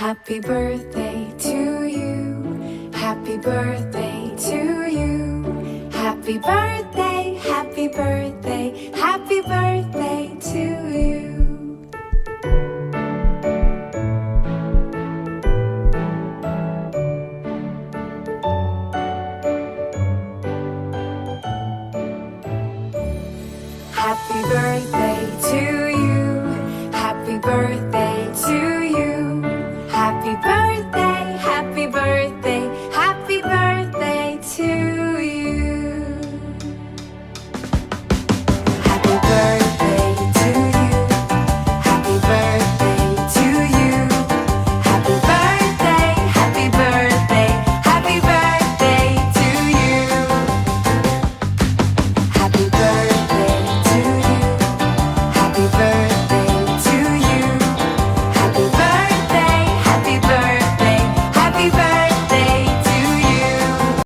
Happy birthday to you. Happy birthday to you. Happy birthday, happy birthday, happy birthday to you. Happy birthday to you. Happy birthday.